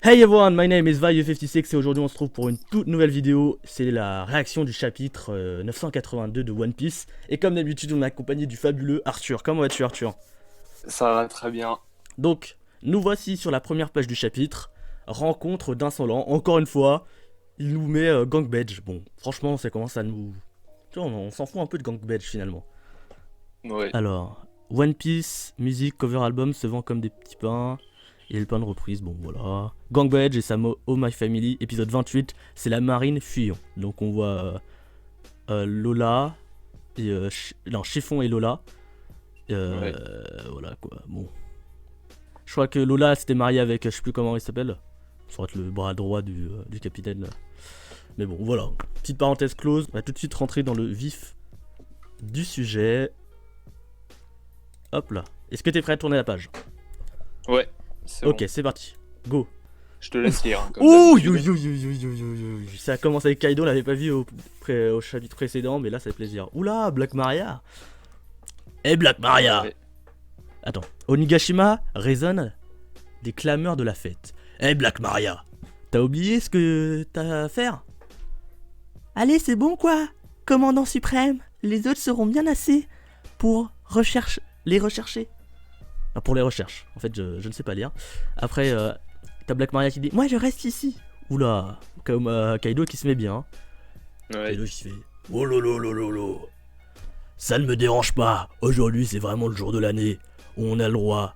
Hey everyone, my name is Vayu56 et aujourd'hui on se trouve pour une toute nouvelle vidéo. C'est la réaction du chapitre 982 de One Piece. Et comme d'habitude, on est accompagné du fabuleux Arthur. Comment vas-tu, Arthur? Ça va très bien. Donc, nous voici sur la première page du chapitre. Rencontre d'insolents. Encore une fois, il nous met Gang Badge. Bon, franchement, ça commence à nous. Tu vois, on s'en fout un peu de Gang Badge finalement. Ouais. Alors, One Piece, musique, cover album se vend comme des petits pains. Il y a le pain de reprise, bon voilà. Gang Badge et Samo Oh My Family, épisode 28, c'est la marine fuyant. Donc on voit Lola, et, non, Chiffon et Lola. Ouais. Voilà quoi, bon. Je crois que Lola s'était mariée avec, je sais plus comment il s'appelle. Ça doit être le bras droit du capitaine. Là. Mais bon, voilà. Petite parenthèse close, on va tout de suite rentrer dans le vif du sujet. Hop là. Est-ce que t'es prêt à tourner la page? Ouais, c'est Ok, bon. c'est parti. Go. Je te laisse lire, hein, comme Ouh, d'habitude. ça commence avec Kaido, on l'avait pas vu au chapitre précédent, mais là ça fait plaisir. Oula, Black Maria. Eh Black Maria. Ouais. Attends, Onigashima résonne des clameurs de la fête. Eh Black Maria, t'as oublié ce que t'as à faire? Allez, c'est bon quoi, commandant suprême. Les autres seront bien assez pour les rechercher. Ah, pour les recherches, en fait je ne sais pas lire. Après, t'as Black Maria qui dit moi je reste ici. Oula, comme Kaido qui se met bien. Ouais. Kaido qui se fait oh lolo lolo lolo. Ça ne me dérange pas. Aujourd'hui c'est vraiment le jour de l'année où on a le droit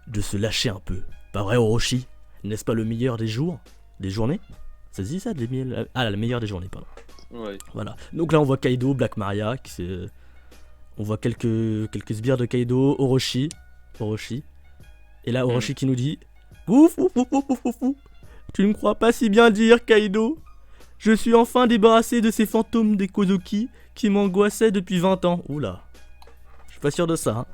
de se lâcher un peu. Pas vrai Orochi? N'est-ce pas le meilleur des jours? Des journées? Ça se dit ça Ah, le meilleur des journées, pardon. Ouais. Voilà. Donc là on voit Kaido, Black Maria, on voit quelques sbires de Kaido, Orochi. Et là Orochi qui nous dit ouf ouf ouf ouf ouf ouf ouf. Tu ne crois pas si bien dire Kaido? Je suis enfin débarrassé de ces fantômes des Kozuki qui m'angoissaient depuis 20 ans. Oula. Je suis pas sûr de ça. Hein.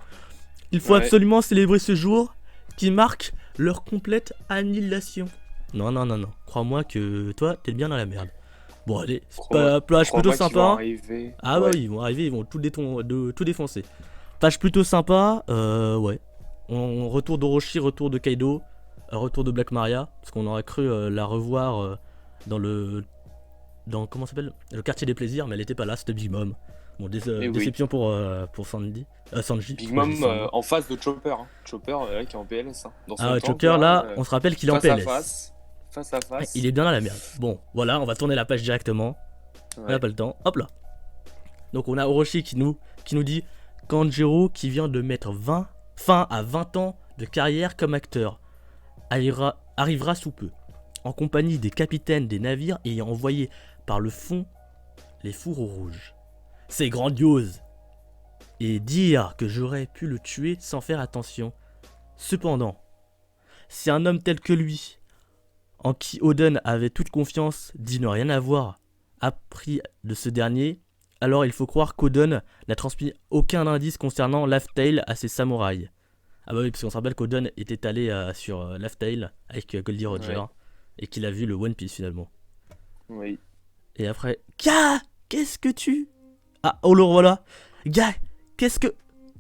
Il faut Ouais. absolument célébrer ce jour qui marque leur complète annihilation. Non, non, non, non. Crois-moi que toi, t'es bien dans la merde. Bon, allez, c'est pas plage plutôt Crois-moi qu'ils sympa. vont Hein. arriver. Ah bah Ouais. oui, ils vont arriver, ils vont tout défoncer. Page plutôt sympa, ouais. On retour d'Orochi, retour de Kaido, retour de Black Maria, parce qu'on aurait cru la revoir dans comment ça s'appelle, le quartier des plaisirs, mais elle était pas là, c'était Big Mom. Bon, Et oui. déception pour Sanji. Big Pourquoi je dis Mom Sanji. en face de Chopper. Hein. Chopper qui est en PLS. Hein. Dans son Ah, tank, Choker là. là, on se rappelle qu'il est en Face à PLS. face. Face à Il face. est bien dans la merde. Bon, voilà, on va tourner la page directement. On n'a Ouais. pas le temps. Hop là. Donc on a Orochi qui nous dit Kanjiro qui vient de mettre fin à 20 ans de carrière comme acteur arrivera sous peu, en compagnie des capitaines des navires ayant envoyé par le fond les fourreaux rouges. C'est grandiose. Et dire que j'aurais pu le tuer sans faire attention. Cependant, si un homme tel que lui, en qui Oden avait toute confiance, dit ne rien avoir appris de ce dernier, alors il faut croire qu'Oden n'a transmis aucun indice concernant Laugh Tale à ses samouraïs. Ah bah oui, parce qu'on se rappelle qu'Oden était allé sur Laugh Tale avec Goldie Roger Ouais. et qu'il a vu le One Piece finalement. Oui. Et après, Gars, qu'est-ce que tu... Ah, oh le voilà. Gars, qu'est-ce que...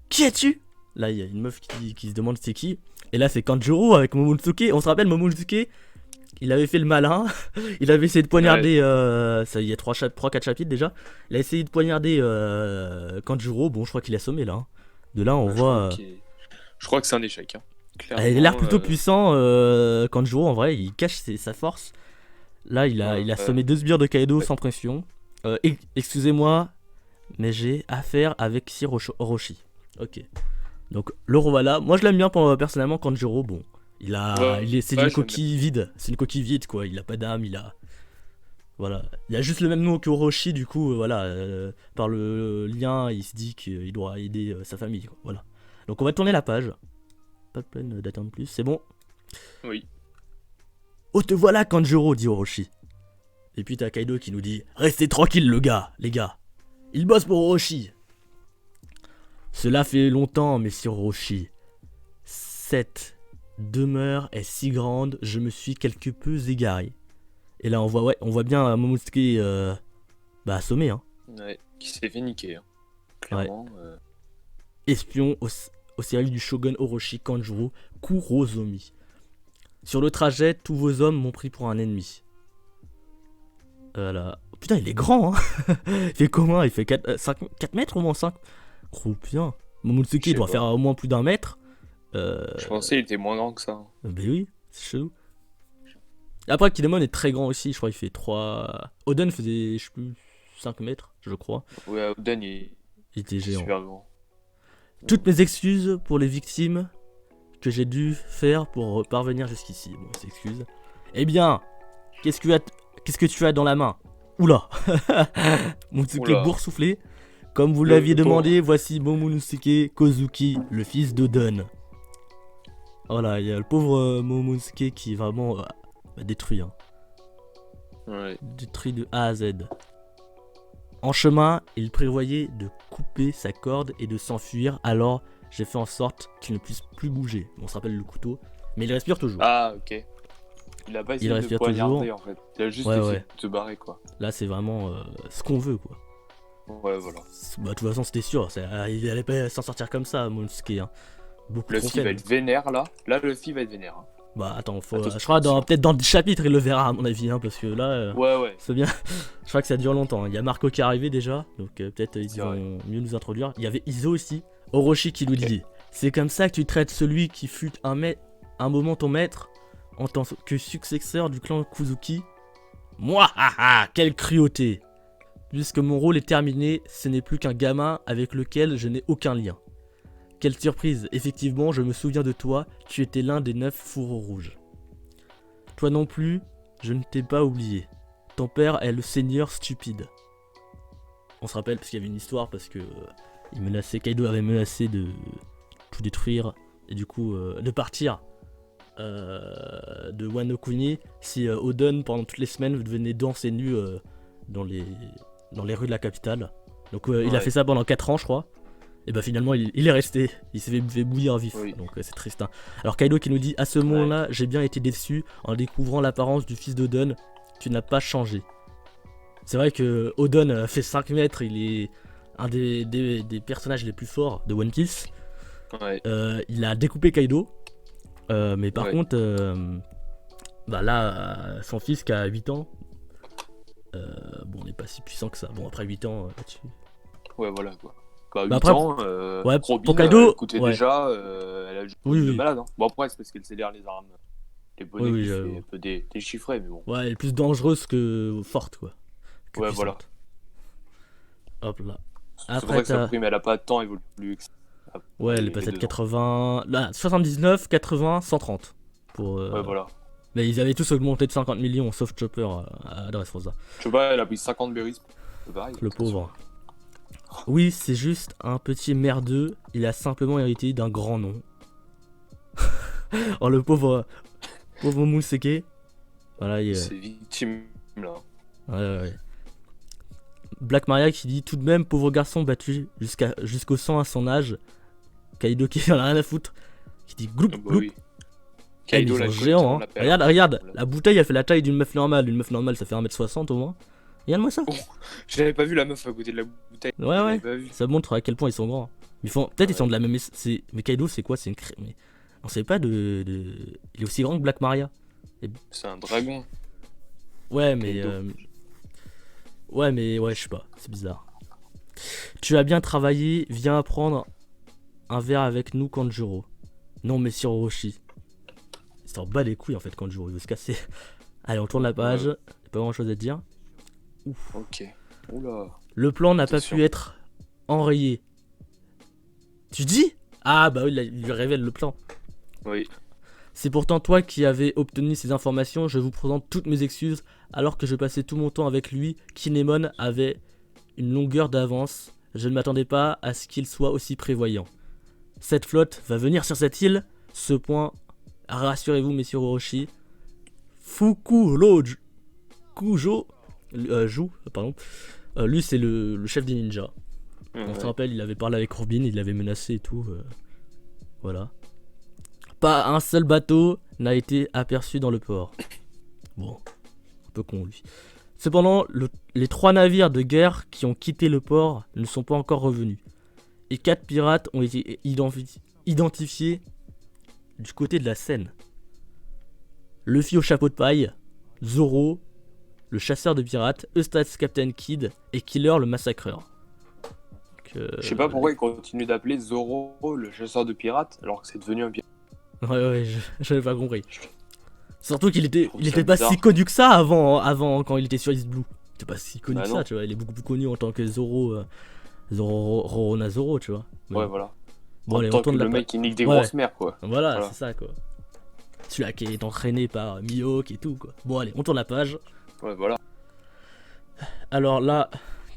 Qui es-tu? Là, il y a une meuf qui se demande c'est qui. Et là, c'est Kanjuro avec Momonosuke. On se rappelle, Momonosuke, il avait fait le malin. Il avait essayé de poignarder... ça, il y a 3-4 chapitres déjà. Il a essayé de poignarder Kanjuro. Bon, je crois qu'il est assommé là. Hein. De là, on voit... Je crois que c'est un échec. Hein. Il a l'air plutôt puissant, Kanjuro, en vrai. Il cache sa force. Là, il a assommé 2 sbires de Kaido sans pression. Excusez-moi, mais j'ai affaire avec Sir Orochi. Ok. Donc le revoilà. Moi je l'aime bien personnellement Kanjuro. Bon, c'est une coquille vide. C'est une coquille vide quoi. Il a pas d'âme. Voilà. Il a juste le même nom qu'Orochi. Du coup voilà. Par le lien, il se dit qu'il doit aider sa famille. Quoi. Voilà. Donc on va tourner la page. Pas de peine d'attendre plus. C'est bon. Oui. Oh te voilà Kanjuro, dit Orochi. Et puis t'as Kaido qui nous dit restez tranquille les gars. Il bosse pour Orochi. Cela fait longtemps, messieurs Orochi. Cette demeure est si grande, je me suis quelque peu égaré. Et là on voit bien Momonosuke assommé. Hein. Ouais. Qui s'est fait niquer. Hein. Clairement. Ouais. Espion au service du shogun Orochi Kanjuro Kurozomi. Sur le trajet, tous vos hommes m'ont pris pour un ennemi. Voilà. Putain, il est grand, hein. Il fait comment? Il fait 4 mètres au moins 5. Gros, putain. Momonosuke, Je il sais doit pas. faire au moins plus d'un mètre. Je pensais qu'il était moins grand que ça. Ben oui, c'est chelou. Après, Kinemon est très grand aussi, je crois qu'il fait 3. Oden faisait, je sais plus, 5 mètres, je crois. Ouais, Oden, il Il était est géant. super grand. Toutes mes excuses pour les victimes que j'ai dû faire pour parvenir jusqu'ici. Bon, c'est excuse. Eh bien, qu'est-ce que tu as dans la main? Oula. Momonosuke Oula. boursouflé. Comme vous Le l'aviez pauvre. demandé, voici Momonosuke Kozuki, le fils d'Oden. Voilà, il y a le pauvre Momonosuke qui est vraiment détruit. Hein. Ouais. Détruit de A à Z. En chemin, il prévoyait de couper sa corde et de s'enfuir, alors j'ai fait en sorte qu'il ne puisse plus bouger. On se rappelle le couteau, mais il respire toujours. Ah, ok. Il a pas essayé de respire poignarder en fait. Il a juste Ouais, essayé ouais. de se barrer quoi. Là, c'est vraiment ce qu'on veut, quoi. Ouais, voilà. Bah, de toute façon, c'était sûr. Il allait pas s'en sortir comme ça, Momonosuke. Hein. Beaucoup Le trop fil va faible. être vénère là. Là, le fil va être vénère. Hein. Bah, attends, Attention. je crois peut-être dans 10 chapitres, il le verra, à mon avis, hein, parce que là, Ouais. c'est bien. Je crois que ça dure longtemps. Il y a Marco qui est arrivé déjà, donc peut-être ils C'est vont mieux nous introduire. Il y avait Izo aussi. Orochi qui lui dit: c'est comme ça que tu traites celui qui fut un moment ton maître en tant que successeur du clan Kuzuki. Moi, haha, quelle cruauté! Puisque mon rôle est terminé, ce n'est plus qu'un gamin avec lequel je n'ai aucun lien. Quelle surprise, effectivement, je me souviens de toi, tu étais l'un des 9 fourreaux rouges. Toi non plus, je ne t'ai pas oublié. Ton père est le seigneur stupide. On se rappelle parce qu'il y avait une histoire, parce que Kaido avait menacé de tout détruire, et du coup de partir de Wano Kuni si Oden, pendant toutes les semaines, venait danser nu dans les rues de la capitale. Donc il a fait ça pendant 4 ans, je crois. Et bah finalement il est resté, il s'est fait bouillir vif, Oui. donc c'est triste. Hein. Alors Kaido qui nous dit: à ce moment-là, j'ai bien été déçu en découvrant l'apparence du fils d'Oden, tu n'as pas changé. C'est vrai que Oden fait 5 mètres, il est un des personnages les plus forts de One Piece. Ouais. Il a découpé Kaido, mais par Ouais. contre, bah là, son fils qui a 8 ans, bon, on n'est pas si puissant que ça. Bon, après 8 ans, là-dessus. Ouais, voilà quoi. Bah, 8 Bah, après, ans, ouais, Robin, pour Kaido, elle coûtait ouais. déjà, elle a Oui, de oui. malade. Hein. Bon, après, c'est parce qu'elle sait lire les armes. Les bonnets Oui, qui j'avoue. fait un peu déchiffrer, mais bon. Ouais, elle est plus dangereuse que forte, quoi. Que Ouais, puissante. Hop là. C'est Après, vrai que sa t'as... prime, elle a pas de temps évolué. Ouais, elle est passée de 80... Là, 79, 80, 130. Pour, Ouais, voilà. Mais ils avaient tous augmenté de 50 millions, sauf Chopper à Dressrosa. Je sais pas, elle a pris 50 berries. C'est pareil. Le pauvre. Oui, c'est juste un petit merdeux. Il a simplement hérité d'un grand nom. Oh, le pauvre Momonosuke. Voilà, C'est victime là. ouais. Black Maria qui dit: tout de même, pauvre garçon battu jusqu'au sang à son âge. Kaido qui en a rien à foutre. Qui dit gloup Ah bah gloup. oui. Eh, Kaido, ils la sont colle, géants, on hein. l'appelle. Regarde, la bouteille elle fait la taille d'une meuf normale. Une meuf normale ça fait 1m60 au moins. Regarde-moi ça. J'avais pas vu la meuf à côté de la bouteille. Ouais, J'avais ouais. pas vu. Ça montre à quel point ils sont grands. Peut-être ils sont Ouais. de la même. Mais Kaido c'est quoi? C'est une mais on sait pas de. Il est aussi grand que Black Maria. C'est un dragon. Ouais, mais. Kaido. Ouais, je sais pas. C'est bizarre. Tu as bien travaillé. Viens prendre un verre avec nous, Kanjuro. Non, mais sur Orochi. Il s'en bat les couilles en fait, Kanjuro. Il veut se casser. Allez, on tourne la page. Ouais. Pas grand chose à dire. Ok. Oula. Le plan n'a pas Attention. pu être enrayé. Tu dis? Ah, bah oui, il lui révèle le plan. Oui. C'est pourtant toi qui avais obtenu ces informations, je vous présente toutes mes excuses. Alors que je passais tout mon temps avec lui, Kinemon avait une longueur d'avance. Je ne m'attendais pas à ce qu'il soit aussi prévoyant. Cette flotte va venir sur cette île. Ce point, rassurez-vous messieurs Orochi. Kujo, lui c'est le chef des ninjas. On se rappelle, il avait parlé avec Robin, il l'avait menacé et tout. Voilà. Pas un seul bateau n'a été aperçu dans le port. Bon, un peu con lui. Cependant, les 3 navires de guerre qui ont quitté le port ne sont pas encore revenus. Et 4 pirates ont été identifiés du côté de la Seine. Luffy au chapeau de paille, Zoro, le chasseur de pirates, Eustace Captain Kidd et Killer le massacreur. Je sais pas pourquoi il continue d'appeler Zoro le chasseur de pirates alors que c'est devenu un pirate. Ouais, j'avais pas compris. Surtout qu'il était, trouve il ça était pas bizarre. si connu que ça avant quand il était sur East Blue. Il était pas si connu Bah que non. ça, tu vois. Il est beaucoup plus connu en tant que Zoro, Rorona Zoro, tu vois. Mais Ouais, bon. voilà. Bon, En allez, on tant que tourne la le page. mec qui nique des Ouais. grosses mères, quoi. Voilà, Voilà. c'est ça, quoi. Celui-là qui est entraîné par Mihawk et tout, quoi. Bon, allez, on tourne la page. Ouais, voilà. Alors là,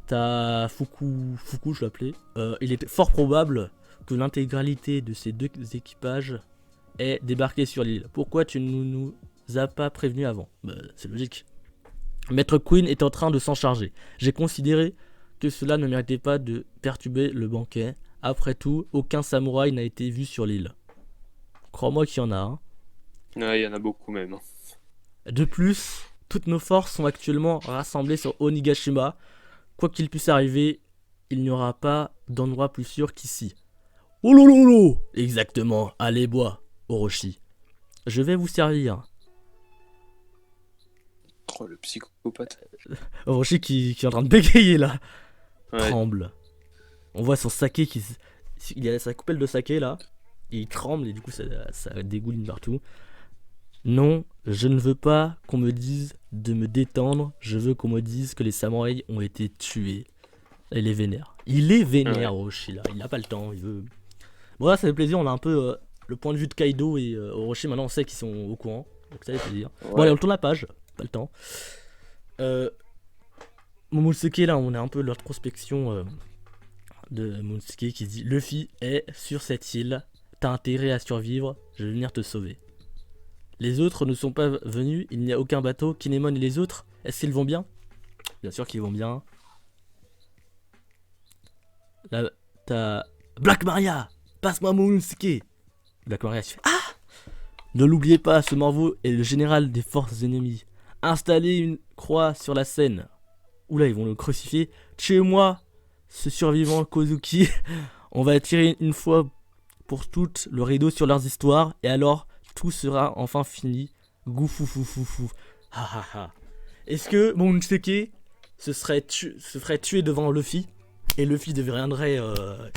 t'as Fuku, je l'appelais. Il est fort probable que l'intégralité de ces deux équipages ait débarqué sur l'île. Pourquoi tu ne nous as pas prévenus avant? Bah, c'est logique. Maître Queen est en train de s'en charger. J'ai considéré que cela ne méritait pas de perturber le banquet. Après tout, aucun samouraï n'a été vu sur l'île. Crois-moi qu'il y en a un. Ouais, il y en a beaucoup même. Hein. De plus, toutes nos forces sont actuellement rassemblées sur Onigashima. Quoi qu'il puisse arriver, il n'y aura pas d'endroit plus sûr qu'ici. Oh lolo. Exactement, allez bois, Orochi. Je vais vous servir. Oh, le psychopathe. Orochi qui est en train de bégayer là. Ouais. Tremble. On voit son saké qui... Il a sa coupelle de saké là. Et il tremble et du coup ça dégouline partout. Non, je ne veux pas qu'on me dise de me détendre. Je veux qu'on me dise que les samouraïs ont été tués. Il est vénère. Il est vénère, Ouais. Orochi là. Il n'a pas le temps. Il veut... Bon là ça fait plaisir. On a un peu le point de vue de Kaido et Orochi. Maintenant on sait qu'ils sont au courant. Donc ça fait plaisir. Ouais. Bon allez on tourne la page. Pas le temps. Momosuke là on a un peu l'introspection de Momosuke qui dit Luffy est sur cette île. T'as intérêt à survivre. Je vais venir te sauver. Les autres ne sont pas venus, il n'y a aucun bateau. Kinemon et les autres, est-ce qu'ils vont bien? Bien sûr qu'ils vont bien. Là, t'as Black Maria, passe-moi Momosuke. Black Maria fait Ah! Ne l'oubliez pas, ce morveau est le général des forces ennemies. Installez une croix sur la scène. Oula, ils vont le crucifier. Tuez-moi, ce survivant Kozuki. On va tirer une fois pour toutes le rideau sur leurs histoires et alors tout sera enfin fini. Goufoufoufou. Ha ha ha. Est-ce que Momosuke se ferait tuer devant Luffy et Luffy deviendrait.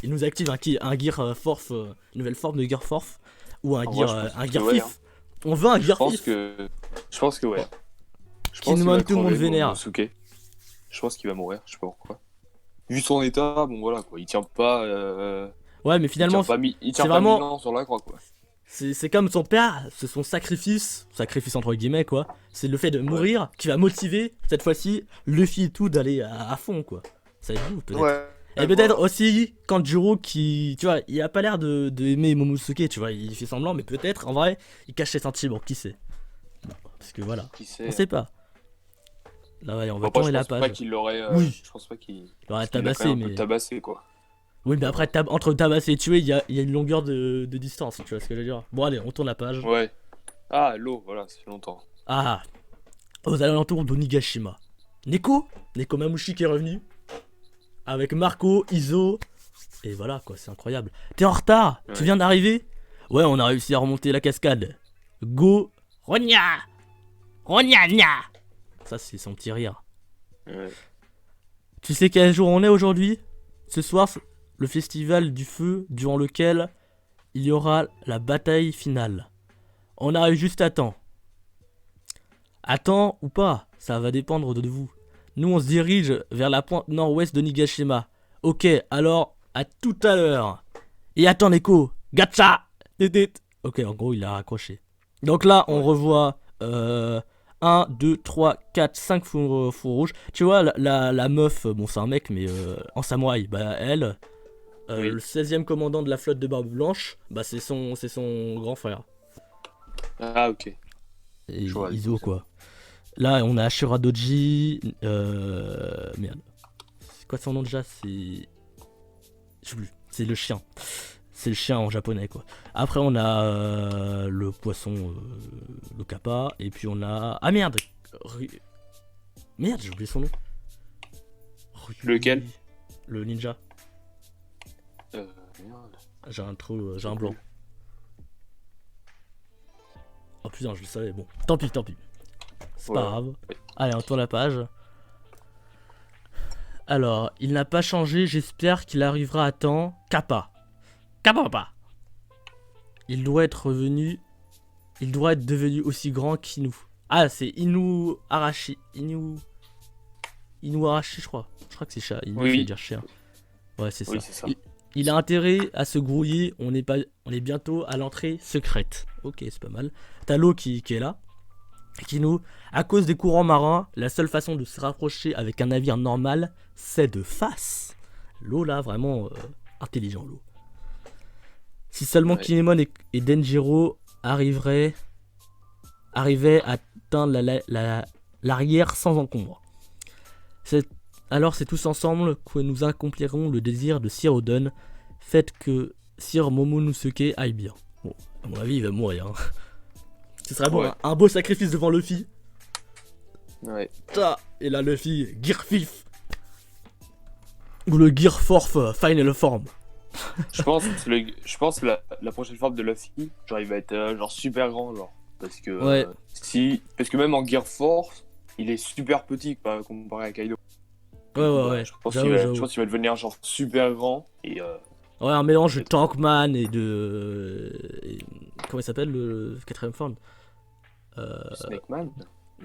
Il nous active un Gear Force, une nouvelle forme de Gear Force ou un En Gear, vrai, je pense un que Gear ouais, Fif. hein. On veut un Gear Je pense Fif. je pense que ouais. Je pense qu'il Kinemon, va tout le monde crever, vénère. Momosuke. Je pense qu'il va mourir, je sais pas pourquoi. Vu son état, bon voilà quoi, il tient pas. Ouais, mais finalement, il tient c'est pas vraiment. 1000 ans sur la croix quoi. C'est comme son père, c'est son sacrifice entre guillemets quoi. C'est le fait de mourir qui va motiver cette fois-ci Luffy et tout d'aller à fond quoi. Ça va être vous peut-être. Ouais. Et peut-être aussi Kanjuro qui, tu vois, il a pas l'air de aimer Momosuke, tu vois, il fait semblant, mais peut-être en vrai il cache ses sentiments, qui sait. Bon, parce que voilà, Qui sait. on sait pas. Là ouais, on va Après, tourner je la pense pas page. qu'il l'aurait. Oui. Je pense pas qu'il. Il aurait Parce qu'il l'a quand tabassé, même un peu mais. tabassé quoi. Oui, mais après, entre tabasser et tuer, il y a une longueur de distance, tu vois ce que je veux dire. Bon, allez, on tourne la page. Ouais. Ah, l'eau, voilà, ça fait longtemps. Ah, aux alentours d'Onigashima. Neko Mamushi qui est revenu. Avec Marco, Izo. Et voilà, quoi, c'est incroyable. T'es en retard. Ouais. Tu viens d'arriver. Ouais, on a réussi à remonter la cascade. Go, Ronya Nya. Ça, c'est son petit rire. Ouais. Tu sais quel jour on est aujourd'hui? Ce soir, c'est le festival du feu durant lequel il y aura la bataille finale. On arrive juste à temps. À temps ou pas, ça va dépendre de vous. Nous, on se dirige vers la pointe nord-ouest de Nigashima. Ok, alors, à tout à l'heure. Et attends, Neko, gacha. Ok, en gros, il a raccroché. Donc là, on revoit 1, 2, 3, 4, 5 fours rouges. Tu vois, la meuf, bon, c'est un mec, mais en samouraï, bah, elle, Oui. le 16e commandant de la flotte de Barbe Blanche, bah, c'est son grand frère. Ah, ok. Et Je vois, Izo, quoi. Là, on a Ashura Doji. Merde. C'est quoi son nom déjà? Je sais plus. C'est le chien. C'est le chien en japonais, quoi. Après, on a le poisson, le kappa. Et puis, on a. Ah merde! Merde, j'ai oublié son nom. Lequel? Le ninja. Merde. J'ai un trou, j'ai un blanc. Oh putain, je le savais, bon. Tant pis. C'est Ouais. pas grave. Allez, on tourne la page. Alors, il n'a pas changé, j'espère qu'il arrivera à temps. Kappa. Kappa. Il doit être devenu aussi grand qu'Inu. Ah, c'est Inu Arashi. Inu Arashi, je crois. Je crois que c'est chat. Inu, Oui. ça veut dire chien. Ouais, c'est ça. Oui, c'est ça. Il a intérêt à se grouiller. On est bientôt à l'entrée secrète. Ok, c'est pas mal. T'as l'eau qui est là. Kino, à cause des courants marins, la seule façon de se rapprocher avec un navire normal, c'est de face. L'eau là, vraiment intelligent l'eau. Si seulement Ouais. Kinemon et Denjiro arrivaient à atteindre l'arrière sans encombre. Alors c'est tous ensemble que nous accomplirons le désir de Sir Oden. Faites que Sir Momonosuke aille bien. Bon, à mon avis, il va mourir. Hein. Ce serait bon, Ouais. un beau sacrifice devant Luffy. Ouais. Et là, Luffy, Gear 5. Ou le Gear 4 Final Form. Je pense que la prochaine forme de Luffy, genre il va être genre super grand, genre. Parce que Ouais. parce que même en Gear Force, il est super petit comparé à Kaido. Ouais. Je pense J'avoue. qu'il va devenir genre super grand et Ouais, un mélange de Tankman et comment il s'appelle le quatrième forme Snake Man.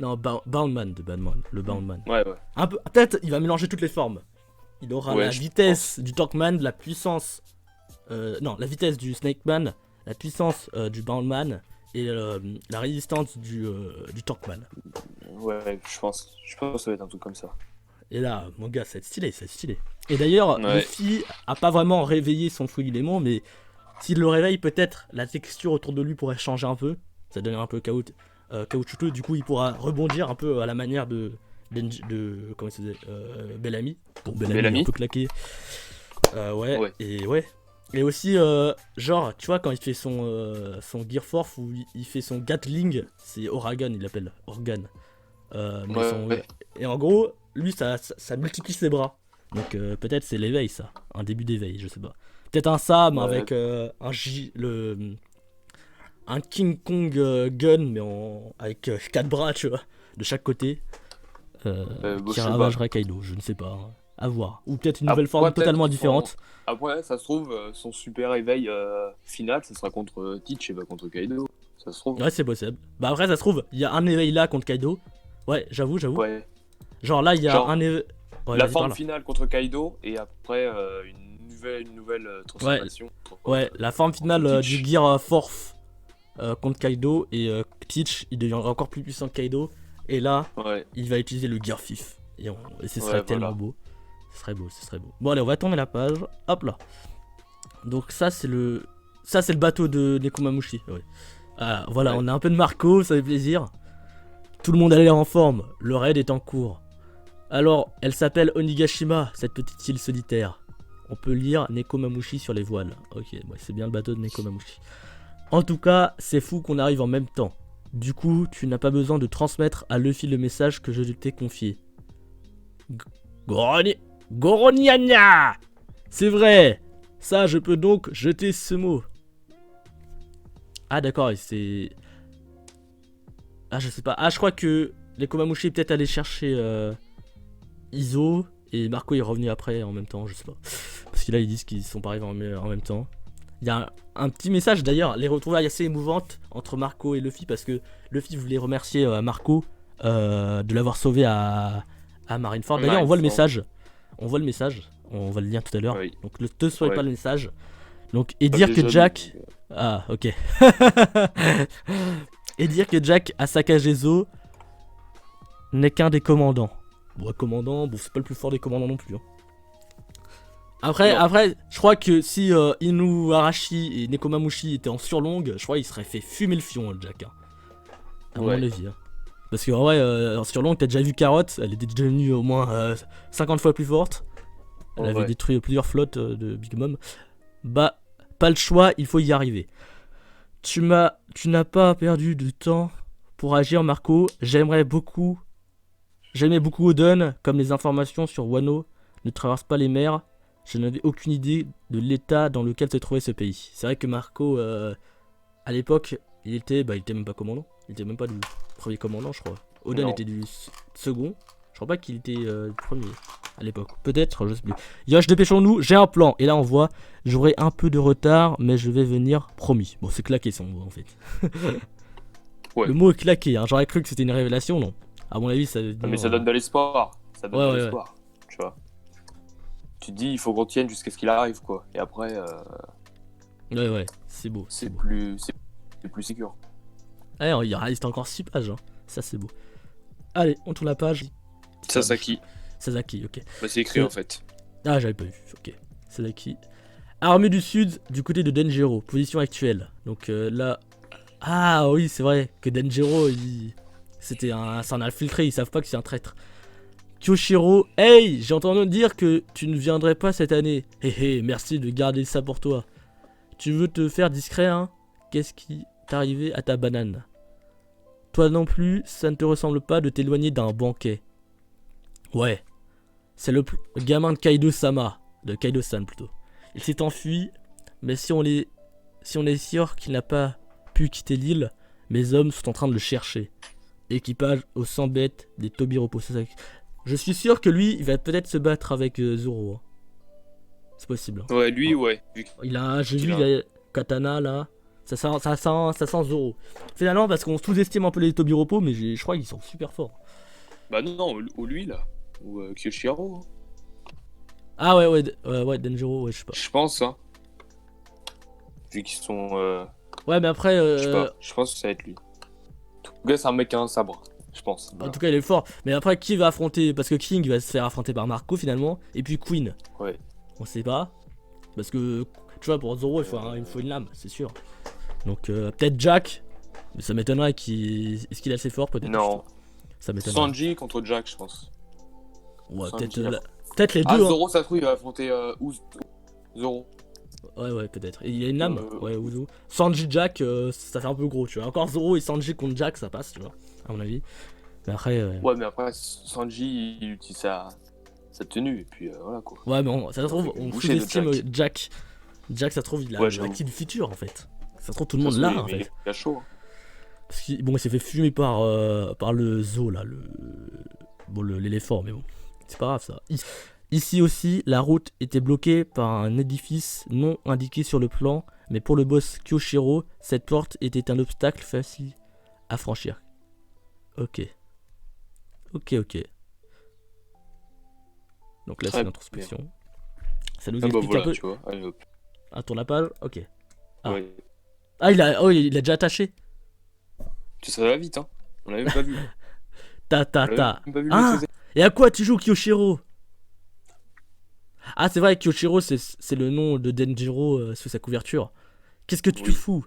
Non, Boundman de Batman. Le Boundman. Ouais. Un peu, peut-être il va mélanger toutes les formes. Il aura Ouais, la je vitesse du Tankman, la puissance. Non, la vitesse du Snakeman, la puissance du Boundman et la résistance du Tankman. Ouais, je pense que ça va être un truc comme ça. Et là, mon gars, c'est stylé. Et d'ailleurs, Ouais. Luffy a pas vraiment réveillé son fruit élément, mais s'il le réveille, peut-être la texture autour de lui pourrait changer un peu. Ça donnerait un peu caoutchouteux. Du coup, il pourra rebondir un peu à la manière de comment il se disait Bellamy. Bon, Bellamy est Bellamy. un peu claqué. Ouais. Ouais. Et ouais. Et aussi, genre, tu vois, quand il fait son Gear Force ou il fait son Gatling, c'est Oragon, il l'appelle. Organ. Ouais. Et en gros, lui, ça multiplie ses bras. Donc peut-être c'est l'éveil, ça. Un début d'éveil, je sais pas. Peut-être un Sam Ouais. avec un King Kong gun, mais avec 4 bras, tu vois, de chaque côté. Je Qui sais pas. ravagerait Kaido, je ne sais pas. Hein. À voir. Ou peut-être une Après, nouvelle forme peut-être totalement son- différente. Après, ça se trouve, son super éveil final, ça sera contre Teach et pas contre Kaido. Ça se trouve. Ouais, c'est possible. Bah après, ça se trouve, il y a un éveil là contre Kaido. Ouais, j'avoue. Ouais. Genre là, il y a Genre, un éveil. Ouais, La vas-y, forme parle. finale contre Kaido et après une nouvelle transformation. Ouais, la forme finale Teach. du Gear Force contre Kaido et Teach, il deviendra encore plus puissant que Kaido. Et là, Ouais. il va utiliser le Gear 5. Et ce serait Ouais, tellement voilà. beau. Ce serait beau. Bon, allez, on va tourner la page. Hop là. Donc, ça, c'est le bateau de Nekomamushi. Ouais. Ah, voilà, Ouais. on a un peu de Marco, ça fait plaisir. Tout le monde a l'air en forme. Le raid est en cours. Alors, elle s'appelle Onigashima, cette petite île solitaire. On peut lire Nekomamushi sur les voiles. Ok, ouais, c'est bien le bateau de Nekomamushi. En tout cas, c'est fou qu'on arrive en même temps. Du coup, tu n'as pas besoin de transmettre à Luffy le message que je t'ai confié. Goroniania. C'est vrai. Ça, je peux donc jeter ce mot. Ah d'accord, et c'est... Ah je sais pas. Ah je crois que Nekomamushi est peut-être allé chercher Izo et Marco est revenu après en même temps, je sais pas. Parce que là ils disent qu'ils sont pas arrivés en même temps. Il y a un petit message d'ailleurs, les retrouvailles assez émouvantes entre Marco et Luffy parce que Luffy voulait remercier Marco de l'avoir sauvé à Marineford. D'ailleurs on voit le message. On va le lire tout à l'heure. Oui. Donc ne te sois Ouais. pas le message. Donc et Pas dire que déjà Jack... lu. Ah, ok. Et dire que Jack a saccagé Zo n'est qu'un des commandants. Bon, commandant, bon, c'est pas le plus fort des commandants non plus. Hein. Après, je crois que si Inu Arashi et Nekomamushi étaient en surlongue, je crois qu'ils seraient fait fumer le fion, le Jack. Hein. À mon avis. Hein. Parce que, en vrai, en surlongue, t'as déjà vu Carotte, elle était devenue au moins 50 fois plus forte. Elle avait détruit plusieurs flottes de Big Mom. Bah, pas le choix, il faut y arriver. Tu n'as pas perdu de temps pour agir, Marco. J'aimais beaucoup Oden, comme les informations sur Wano ne traversent pas les mers. Je n'avais aucune idée de l'état dans lequel se trouvait ce pays. C'est vrai que Marco, à l'époque, il était même pas commandant. Il était même pas du premier commandant, je crois. Oden Non. était du second. Je crois pas qu'il était du premier à l'époque. Peut-être, je sais plus. Yosh, dépêchons-nous, j'ai un plan. Et là, on voit, j'aurai un peu de retard, mais je vais venir, promis. Bon, c'est claqué son mot en fait. Ouais. Le mot est claqué, hein. J'aurais cru que c'était une révélation, non. À mon avis, ça. Mais ça donne de l'espoir. Ça donne Ouais, de ouais, l'espoir. Tu vois. Tu te dis, il faut qu'on tienne jusqu'à ce qu'il arrive, quoi. Et après, Ouais, c'est beau. c'est beau. plus sécure. Ah, il reste encore 6 pages, hein. Ça, c'est beau. Allez, on tourne la page. Sasaki. Sasaki, ok. Bah, c'est écrit en fait. Ah, j'avais pas vu, ok. Sasaki. Armée du Sud, du côté de Denjiro, position actuelle. Donc là. Ah oui, c'est vrai que Denjiro, c'est un infiltré, ils savent pas que c'est un traître. Kyoshiro, hey, j'ai entendu dire que tu ne viendrais pas cette année. Hé hé, merci de garder ça pour toi. Tu veux te faire discret, hein? Qu'est-ce qui t'est arrivé à ta banane? Toi non plus, ça ne te ressemble pas de t'éloigner d'un banquet. Ouais, c'est le gamin de Kaido-sama, de Kaido-san plutôt. Il s'est enfui, mais si on est sûr qu'il n'a pas pu quitter l'île, mes hommes sont en train de le chercher. Équipage aux 100 bêtes des Tobiropo. Je suis sûr que lui, il va peut-être se battre avec Zoro. Hein. C'est possible. Hein. Ouais, lui, ouais. J'ai vu, il a katana là. Ça sent Zoro. Finalement, parce qu'on sous-estime un peu les Tobiropo, mais je crois qu'ils sont super forts. Bah non, ou lui là. Ou Kyoshiro. Hein. Ah ouais, Denjiro, ouais, je sais pas. Je pense, hein. Vu qu'ils sont. Ouais, mais après. Je sais pas, je pense que ça va être lui. En tout cas, c'est un mec qui a un sabre, je pense. En tout cas, il est fort. Mais après, qui va affronter? Parce que King va se faire affronter par Marco finalement. Et puis Queen. Ouais. On sait pas. Parce que, tu vois, pour Zoro, il faut une lame, c'est sûr. Donc, peut-être Jack. Mais ça m'étonnerait qu'il. Est-ce qu'il est assez fort? Peut-être. Non. Ça m'étonnerait. Sanji contre Jack, je pense. Ouais, Sanji, peut-être les deux. Ah, hein. Zoro, ça se trouve, il va affronter Zoro. Ouais, peut-être. Et il a une lame. Ouais, Uzo. Sanji, Jack, ça fait un peu gros, tu vois. Encore Zoro et Sanji contre Jack, ça passe, tu vois. À mon avis. Mais après. Ouais, mais après, Sanji, il utilise sa tenue, et puis voilà quoi. Ouais, mais ça se trouve, on sous-estime Jack. Jack, ça se trouve, il a la kid future en fait. Ça se trouve, tout le monde là en fait. Il a chaud. Hein. Parce qu'il il s'est fait fumer par le zoo là, l'éléphant, mais bon, c'est pas grave ça. Ici aussi, la route était bloquée par un édifice non indiqué sur le plan, mais pour le boss Kyoshiro, cette porte était un obstacle facile à franchir. Ok. Donc là, c'est l'introspection. Ça nous explique un peu. Tu vois. Allez, hop. Ah, tourne la page, ok. Ah, ouais. Ah il a déjà attaché. Ça va vite, hein. On l'a même pas vu. Ah, et à quoi tu joues, Kyoshiro? Ah, c'est vrai, Kyoshiro, c'est le nom de Denjiro sous sa couverture. Qu'est-ce que tu fous?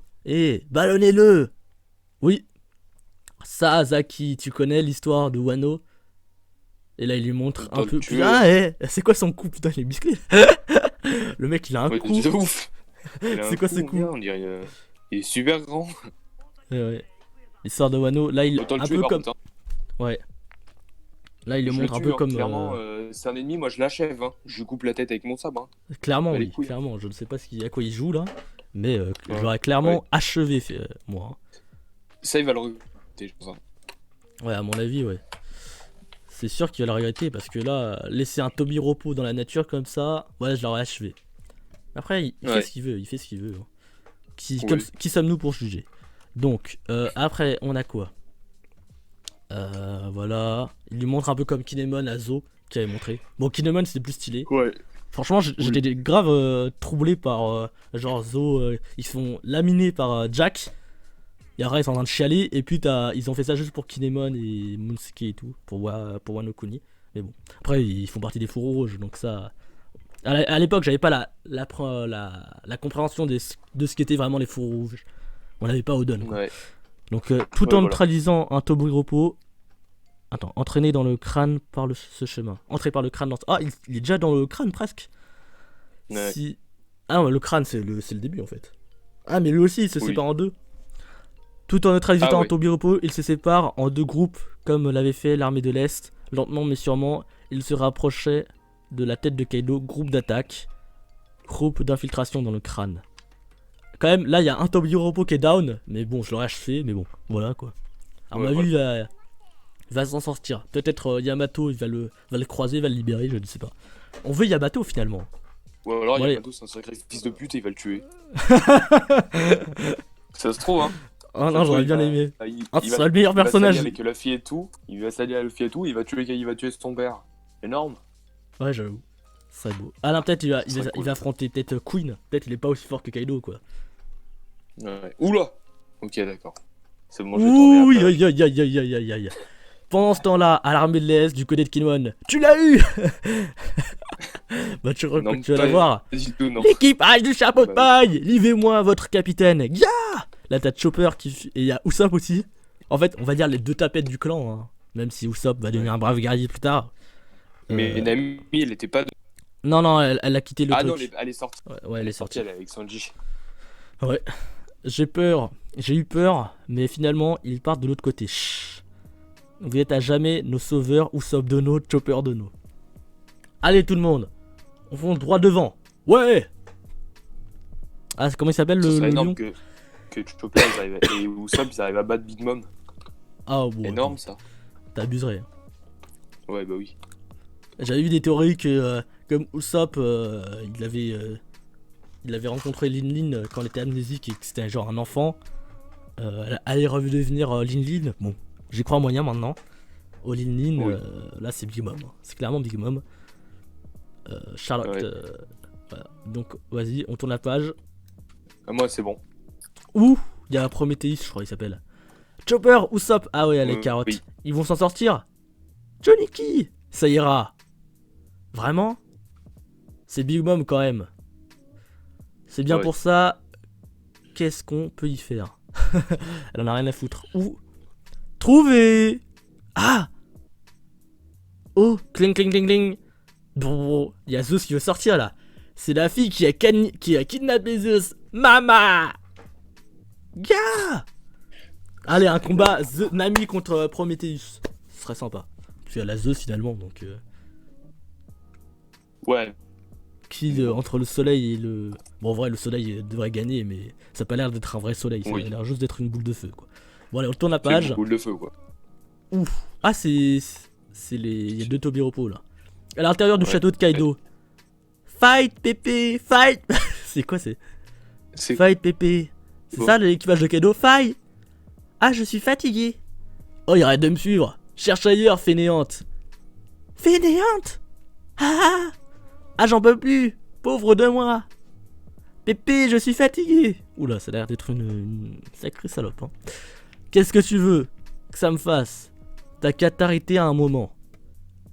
Ballonnez-le! Oui. Sasaki, tu connais l'histoire de Wano? Et là, il lui montre un peu. Putain, c'est quoi son coup? Putain, il est musclé. Le mec, il a un coup. C'est ouf. C'est quoi ce coup? On dirait, il est super grand. Ouais. L'histoire de Wano, là, il est un peu comme. Ouais. Là, il le montre un peu comme. Clairement, c'est un ennemi, moi je l'achève. Hein. Je lui coupe la tête avec mon sabre. Hein. Clairement, oui. Clairement, je ne sais pas à quoi il joue là. Mais je l'aurais clairement achevé, moi. Hein. Ça, il va le regretter, je pense. Ouais, à mon avis, ouais. C'est sûr qu'il va le regretter parce que là, laisser un Tobiropo dans la nature comme ça, ouais, je l'aurais achevé. Après, il fait ce qu'il veut, Hein. Qui sommes-nous pour juger? Donc, après, on a quoi? Voilà. Il lui montre un peu comme Kinemon à Zo, qui avait montré. Bon, Kinemon, c'était plus stylé. Ouais. Franchement, j'étais grave troublé par genre Zo, ils se font laminer par Jack. Et après, ils sont en train de chialer. Et puis, ils ont fait ça juste pour Kinemon et Munsuke et tout. Pour Wano Kuni. Mais bon. Après, ils font partie des fourreaux rouges. Donc, ça. À l'époque, j'avais pas la compréhension de ce qu'étaient vraiment les fourreaux rouges. On n'avait pas Oden. Ouais. Donc, tout en neutralisant un Tobiropo. Attends, entraîné dans le crâne par ce chemin. Entré par le crâne dans. Ah, il est déjà dans le crâne presque. Ouais. Ah, ouais, le crâne, c'est le début en fait. Ah, mais lui aussi, il se sépare en deux. Tout en neutralisant un Tobiropo, il se sépare en deux groupes, comme l'avait fait l'armée de l'Est. Lentement mais sûrement, il se rapprochait de la tête de Kaido, groupe d'attaque, groupe d'infiltration dans le crâne. Quand même, là, il y a un Tobiropo qui est down, mais bon, je l'aurais achevé, mais bon, voilà quoi. À mon Ouais, avis, voilà. il va s'en sortir. Peut-être Yamato, il va le croiser, il va le libérer, je ne sais pas. On veut Yamato finalement. Ou alors Bon allez. Yamato c'est un sacré fils de pute et il va le tuer. Ça se trouve, hein. Oh Ça se non, trouve, j'aurais bien aimé. Ah, ce il va, serait le meilleur il va s'allier personnage. avec Luffy et tout. Il va s'allier à Luffy et tout. Il va tuer son père. Énorme. Ouais, j'avoue. Ça serait beau. Ah là, peut-être Ça serait il cool. va affronter peut-être Queen. Peut-être il est pas aussi fort que Kaido, quoi. Ouais. Oula. Ok, d'accord. C'est bon, je vais tourner Ouh, la page. aïe aïe aïe aïe aïe aïe aïe. Pendant ce temps-là, à l'armée de l'Est, du côté de Kinemon, tu l'as eu. Bah Non, tu vas la voir. pas du tout, non. L'équipage du chapeau de Bah oui. paille, livrez-moi votre capitaine. Ya. Là, t'as Chopper et il y a Usopp aussi. En fait, on va dire les deux tapettes du clan, hein. Même si Usopp va devenir un brave guerrier plus tard. Mais Euh, Nami, elle était pas. Non, non, elle a quitté le Ah truc. non, elle est sortie. Ouais, elle est sortie, sortie. elle est avec Sanji. Ouais. J'ai eu peur, mais finalement, ils partent de l'autre côté. Chut. Vous êtes à jamais nos sauveurs, Usopp Dono, Chopper Dono. Allez tout le monde, on fonce droit devant. Ouais. Ah, comment il s'appelle Ce le serait lion? énorme que Chopper et Usopp ils arrivent à battre Big Mom. Ah bon, Énorme ça. t'abuserais. Ouais, bah oui. J'avais vu des théories que comme Usopp, il avait rencontré Lin Lin quand elle était amnésique et que c'était genre un enfant. Elle allait redevenir Lin Lin. Bon, j'y crois moyen maintenant. Au Lin Lin, Oui. là c'est Big Mom. C'est clairement Big Mom. Charlotte. Ouais. Voilà. Donc vas-y, on tourne la page. Ah, moi, c'est bon. Ouh, il y a Prometheus, je crois il s'appelle. Chopper, Usopp. Ah ouais, les carottes. Oui. Ils vont s'en sortir. Johnny Key, ça ira. Vraiment? C'est Big Mom quand même. C'est bien Ouais. pour ça. Qu'est-ce qu'on peut y faire? Elle en a rien à foutre. Où? Trouvé. Ah. Oh, cling cling cling cling. Bon, il y a Zeus qui veut sortir là. C'est la fille qui a kidnappé Zeus. Mama. Gars. Allez, un combat Nami contre Prometheus. Ce serait sympa. Parce qu'il y a la Zeus finalement, donc... Ouais. entre le soleil et le... Bon, en vrai, le soleil devrait gagner, mais ça a pas l'air d'être un vrai soleil. Ça Oui. a l'air juste d'être une boule de feu, quoi. Bon, allez, on tourne la C'est une page. boule de feu, quoi. Ah, c'est les... Il y a deux Tobiropo, là. À l'intérieur du Ouais. château de Kaido. Fight, Pépé, fight. C'est quoi, c'est... C'est Fight, Pépé. C'est Bon. ça, l'équipage de Kaido. Fight. Ah, je suis fatigué. Oh, il arrête de me suivre. Cherche ailleurs, fainéante. Fainéante. Ah, ah, j'en peux plus. Pauvre de moi. Pépé, je suis fatigué. Oula, ça a l'air d'être une sacrée salope. Hein. Qu'est-ce que tu veux que ça me fasse? T'as qu'à t'arrêter à un moment.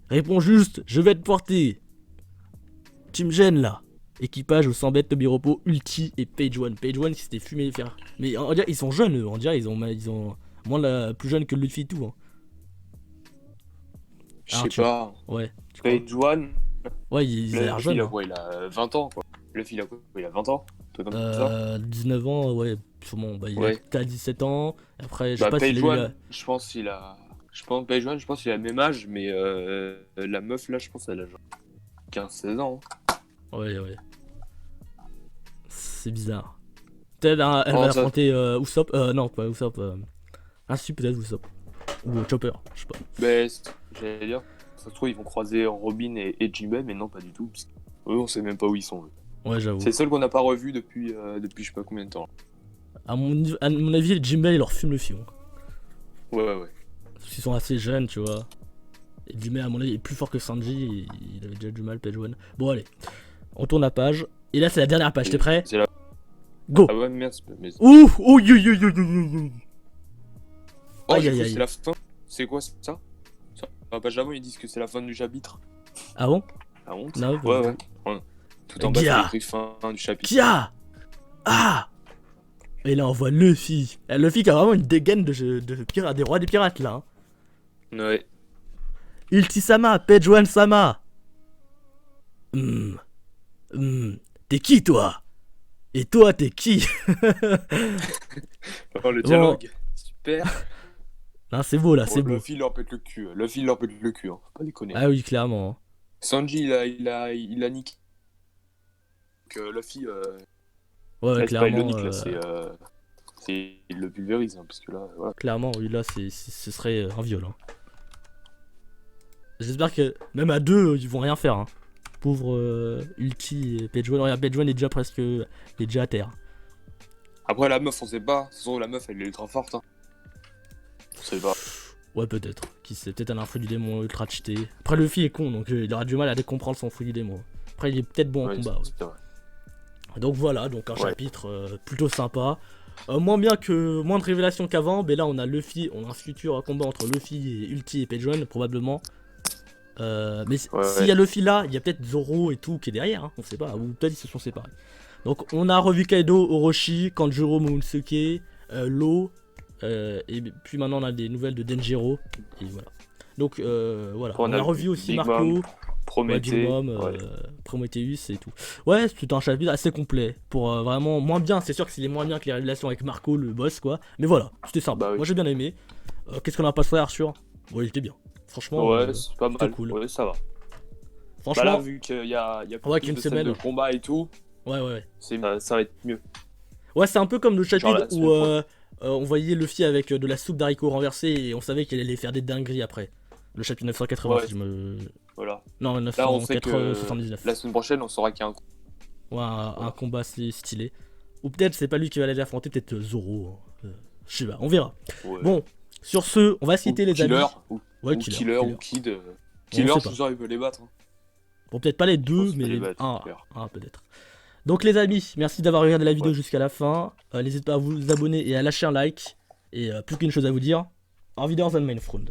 Réponds juste, je vais te porter. Tu me gênes là. Équipage au 100 bêtes, Tobiropo, Ulti et Page One. Page One qui s'était fumé faire. Mais on dirait ils sont jeunes eux, on dirait ils ont plus jeunes que Luffy et tout. Hein. Je Alors, sais pas. Ouais. Tu crois? Page One, Ouais, il a l'air jeune. Hein. il a 20 ans, quoi. Le fil, il a 20 ans. Toi, comme ça. 19 ans, ouais, sûrement. Bah, il Ouais. a 17 ans. Après, je sais Bah, pas s'il Page a eu One, la... je pense qu'il a. Page One, je pense qu'il a le même âge, mais la meuf, là, je pense qu'elle a genre 15-16 ans. Ouais. C'est bizarre. Peut-être elle Oh, va ça- affronter Usopp. Non, pas Usopp. Si, peut-être Usopp. Ou Chopper, je sais pas. Ben, j'allais dire, ça se trouve, ils vont croiser Robin et Jinbei, mais non, pas du tout. Parce eux, on sait même pas où ils sont. Eux. Ouais, j'avoue. C'est le seul qu'on n'a pas revu depuis je sais pas combien de temps. À mon avis, Jinbei, il leur fume le fion. Ouais. Parce qu'ils sont assez jeunes, tu vois. Et Jinbei, à mon avis, est plus fort que Sanji. Et il avait déjà du mal, Page One. Bon, allez. On tourne la page. Et là, c'est la dernière page. T'es prêt? C'est la... Go! Ah ouais, merde, mais... Ouh! Oh, yo. Oh, Aïe, j'ai aïe, cru que aïe. c'est la fin. C'est quoi ça? Sur la page d'avant, ils disent que c'est la fin du chapitre. Ah bon? La honte. Non, Ouais. Tout en bas, c'est Gia. écrit fin du chapitre. Kia! Ah! Et là, on voit Luffy. Luffy qui a vraiment une dégaine de pirate, des rois des pirates, là. Hein. Ouais. Ulti-sama, Page One Sama. T'es qui, toi? Et toi, t'es qui? Oh, le dialogue. Super. Non, c'est beau, là, Bon, c'est beau. Luffy leur pète le cul. Luffy leur pète le cul. Hein. Faut pas déconner. Ah oui, clairement. Hein. Sanji, il a niqué. Que Luffy. Ouais, là, c'est pas clairement. ironique, là, il le pulvérise, hein, parce que là, voilà. Clairement, oui, là, ce serait un viol. Hein. J'espère que même à deux, ils vont rien faire. Hein. Pauvre Ulti et Page One. Regarde, Page One est déjà presque. Il est déjà à terre. Après, la meuf, on sait pas. De toute façon, la meuf, elle est ultra forte. Hein. On sait pas. Ouais, peut-être. Qui sait, peut-être un fruit du démon ultra cheaté. Après, Luffy est con, donc il aura du mal à comprendre son fruit du démon. Après, il est peut-être bon en combat. C'est vrai. Donc voilà, donc un chapitre plutôt sympa. Moins de révélations qu'avant, mais là on a Luffy, on a un futur combat entre Luffy et Ulti et Page One probablement. Mais s'il y a Luffy là, il y a peut-être Zoro et tout qui est derrière, hein, on sait pas, ou peut-être ils se sont séparés. Donc on a revu Kaido, Orochi, Kanjuro, Momonosuke, Law, et puis maintenant on a des nouvelles de Denjiro, et voilà. Donc voilà, on a revu aussi Big Marco. Mom. Prometheus et tout. Ouais, c'est un chapitre assez complet. Pour vraiment moins bien. C'est sûr que c'est moins bien que les révélations avec Marco, le boss, quoi. Mais voilà, c'était sympa. Bah oui. Moi j'ai bien aimé. Qu'est-ce qu'on a pas fait, Arthur? Ouais, il était bien. Franchement, ouais, c'est pas mal. Cool. Ouais, ça va. Franchement, bah là, vu qu'il y a plus de scènes de combat et tout, ouais. Ça va être mieux. Ouais, c'est un peu comme le chapitre Genre, où on voyait Luffy avec de la soupe d'haricots renversée et on savait qu'il allait faire des dingueries après. Le chapitre 980, si je me. Voilà. Non, Là, on sait que 979. la semaine prochaine, on saura qu'il y a un combat stylé. Ou peut-être c'est pas lui qui va aller affronter, peut-être Zoro. Je sais pas, on verra. Ouais. Bon, sur ce, on va se quitter les amis. Killer ou Kid. Killer, je suis sûr, il peut les battre. Hein. Bon, peut-être pas les deux, mais un peut-être. Donc les amis, merci d'avoir regardé la vidéo jusqu'à la fin. N'hésitez pas à vous abonner et à lâcher un like. Et plus qu'une chose à vous dire, auf Wiedersehen, mein Freund.